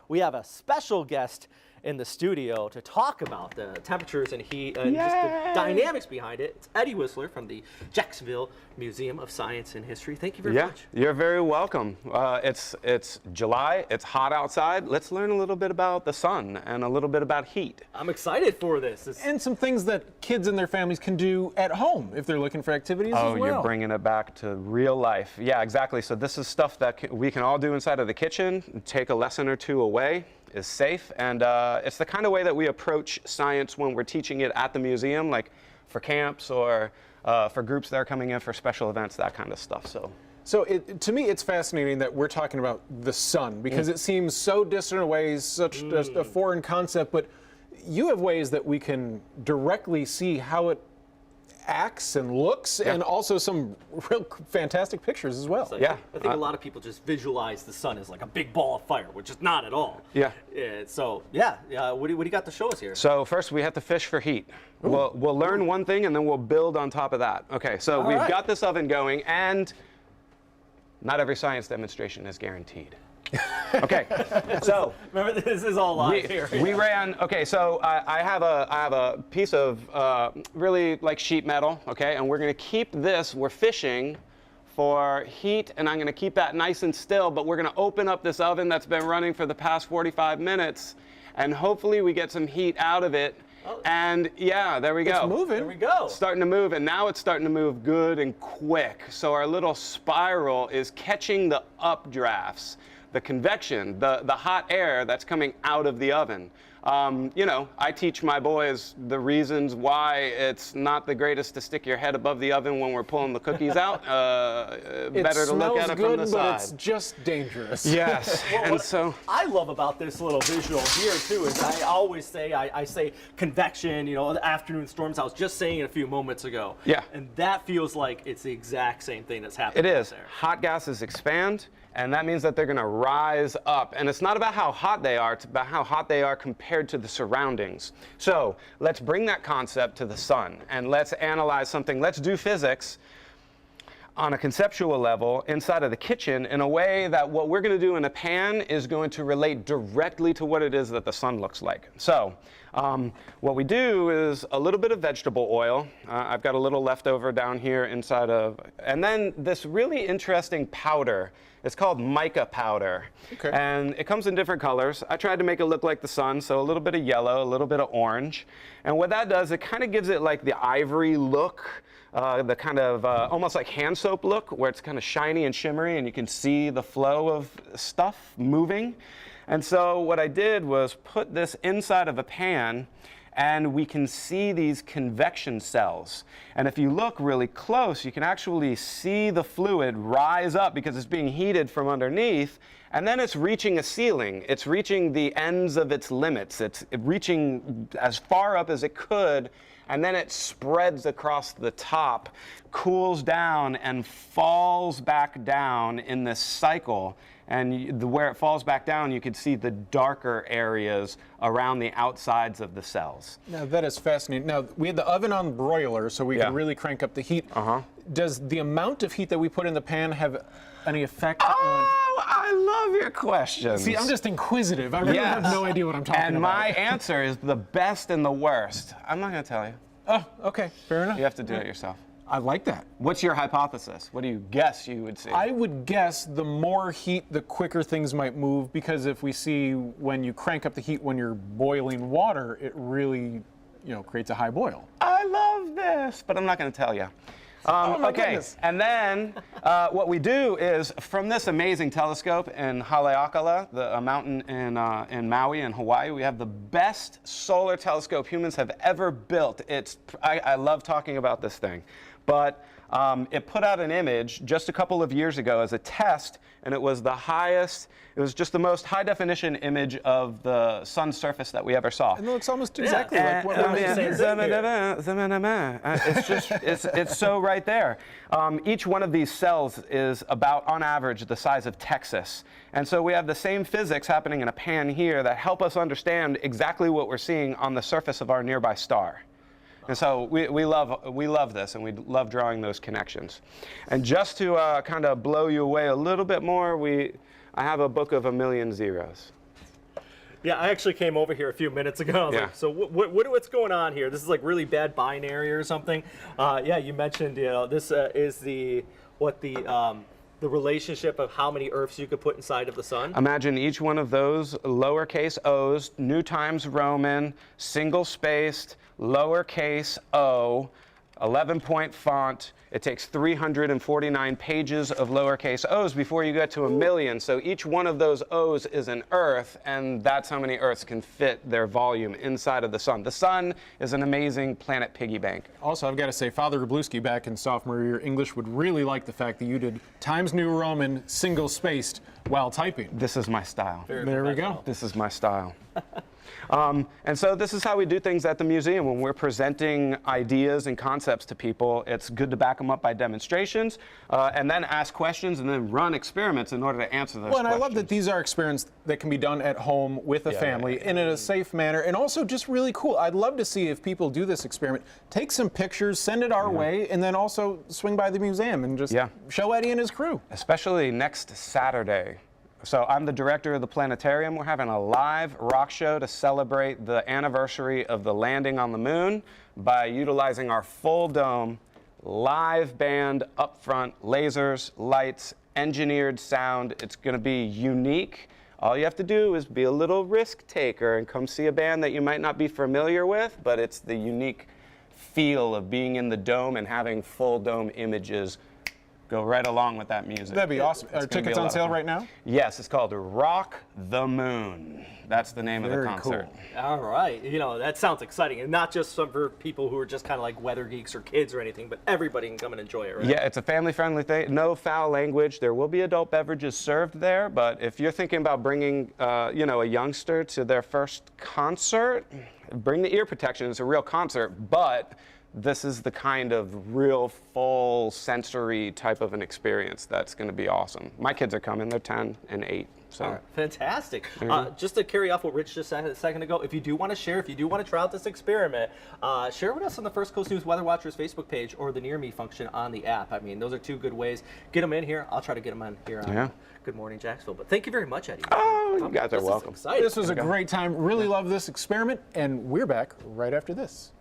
we have a special guest in the studio to talk about the temperatures and heat and just the dynamics behind it. It's Eddie Whisler from the Jacksonville Museum of Science and History. Thank you very much. You're very welcome. It's July, it's hot outside. Let's learn a little bit about the sun and a little bit about heat. I'm excited for this. And some things that kids and their families can do at home if they're looking for activities as well. Oh, you're bringing it back to real life. Yeah, exactly. So this is stuff that we can all do inside of the kitchen, take a lesson or two away. Is safe, and it's the kind of way that we approach science when we're teaching it at the museum, like for camps or for groups that are coming in for special events, that kind of stuff. So to me, it's fascinating that we're talking about the sun, because it seems so distant away, such a foreign concept, but you have ways that we can directly see how it acts and looks, and also some real fantastic pictures as well. So I think a lot of people just visualize the sun as like a big ball of fire, which is not at all. Yeah. What do you got to show us here? So first we have to fish for heat. We'll learn one thing and then we'll build on top of that. Okay, so we've got this oven going, and not every science demonstration is guaranteed. Okay, so remember, this is all live here. We ran. Okay, so I have a piece of really like sheet metal. Okay, and we're going to keep this. We're fishing for heat, and I'm going to keep that nice and still. But we're going to open up this oven that's been running for the past 45 minutes, and hopefully we get some heat out of it. And yeah, there we go. It's moving. There we go. Starting to move, and now it's starting to move good and quick. So our little spiral is catching the updrafts, the convection, the hot air that's coming out of the oven. You know, I teach my boys the reasons why it's not the greatest to stick your head above the oven when we're pulling the cookies out. Better to look at it from the side. But it's just dangerous. Yes, and so I love about this little visual here too is I always say I say convection. You know, the afternoon storms. I was just saying it a few moments ago. Yeah, and that feels like it's the exact same thing that's happening. It is. Out there. Hot gases expand, and that means that they're going to rise up. And it's not about how hot they are, it's about how hot they are compared to the surroundings. So let's bring that concept to the sun, and let's analyze something. Let's do physics on a conceptual level inside of the kitchen in a way that what we're going to do in a pan is going to relate directly to what it is that the sun looks like. So what we do is a little bit of vegetable oil. I've got a little leftover down here inside of, and then this really interesting powder. It's called mica powder, and it comes in different colors. I tried to make it look like the sun, so a little bit of yellow, a little bit of orange. And what that does, it kind of gives it like the ivory look, the kind of almost like hand soap look, where it's kind of shiny and shimmery, and you can see the flow of stuff moving. And so what I did was put this inside of a pan, and we can see these convection cells. And if you look really close, you can actually see the fluid rise up because it's being heated from underneath, and then it's reaching a ceiling. It's reaching the ends of its limits. It's reaching as far up as it could, and then it spreads across the top, cools down, and falls back down in this cycle. And where it falls back down, you can see the darker areas around the outsides of the cells. Now, that is fascinating. Now, we had the oven on broiler, so we could really crank up the heat. Does the amount of heat that we put in the pan have any effect on... I love your question. See, I'm just inquisitive. I really have no idea what I'm talking about. And my answer is the best and the worst. I'm not going to tell you. Oh, okay. Fair enough. You have to do it yourself. I like that. What's your hypothesis? What do you guess you would see? I would guess the more heat, the quicker things might move, because if we see when you crank up the heat when you're boiling water, it really, creates a high boil. I love this, but I'm not going to tell you. Goodness. And then what we do is, from this amazing telescope in Haleakala, a mountain in Maui in Hawaii, we have the best solar telescope humans have ever built. I love talking about this thing. But it put out an image just a couple of years ago as a test, and it was just the most high-definition image of the sun's surface that we ever saw. It looks almost exactly like what we're saying. It's so right there. Each one of these cells is about, on average, the size of Texas. And so we have the same physics happening in a pan here that help us understand exactly what we're seeing on the surface of our nearby star. And so we love this, and we love drawing those connections. And just to kind of blow you away a little bit more, I have a book of a million zeros. Yeah, I actually came over here a few minutes ago. I was like, so what's going on here? This is like really bad binary or something. Yeah, you mentioned, this is the relationship of how many Earths you could put inside of the sun. Imagine each one of those lowercase o's, New Times Roman, single-spaced, lowercase o, 11-point font. It takes 349 pages of lowercase o's before you get to 1,000,000. So each one of those o's is an Earth, and that's how many Earths can fit their volume inside of the sun. The sun is an amazing planet piggy bank. Also, I've got to say, Father Grabluski back in sophomore year English would really like the fact that you did Times New Roman single-spaced while typing. This is my style. There we go. This is my style. And so this is how we do things at the museum. When we're presenting ideas and concepts to people, it's good to back them up by demonstrations, and then ask questions and then run experiments in order to answer those questions. Well, and I love that these are experiments that can be done at home with a family and in a safe manner, and also just really cool. I'd love to see if people do this experiment, take some pictures, send it our way, and then also swing by the museum and just show Eddie and his crew. Especially next Saturday. So I'm the director of the planetarium. We're having a live rock show to celebrate the anniversary of the landing on the moon by utilizing our full dome, live band up front, lasers, lights, engineered sound. It's going to be unique. All you have to do is be a little risk taker and come see a band that you might not be familiar with, but it's the unique feel of being in the dome and having full dome images go right along with that music. That'd be awesome. Are tickets on sale right now? Yes, it's called Rock the Moon. That's the name of the concert. Cool. All right, that sounds exciting, and not just for people who are just kind of like weather geeks or kids or anything, but everybody can come and enjoy it, right? Yeah, it's a family-friendly thing. No foul language. There will be adult beverages served there, but if you're thinking about bringing, a youngster to their first concert, bring the ear protection. It's a real concert, but this is the kind of real full sensory type of an experience that's going to be awesome. My kids are coming. They're 10 and 8. So. All right. Fantastic. Just to carry off what Rich just said a second ago, if you do want to share, if you do want to try out this experiment, share with us on the First Coast News Weather Watchers Facebook page or the Near Me function on the app. I mean, those are two good ways. Get them in here. I'll try to get them in here on Good Morning Jacksonville. But thank you very much, Eddie. Oh, you guys are welcome. This was a great time. Really love this experiment, and we're back right after this.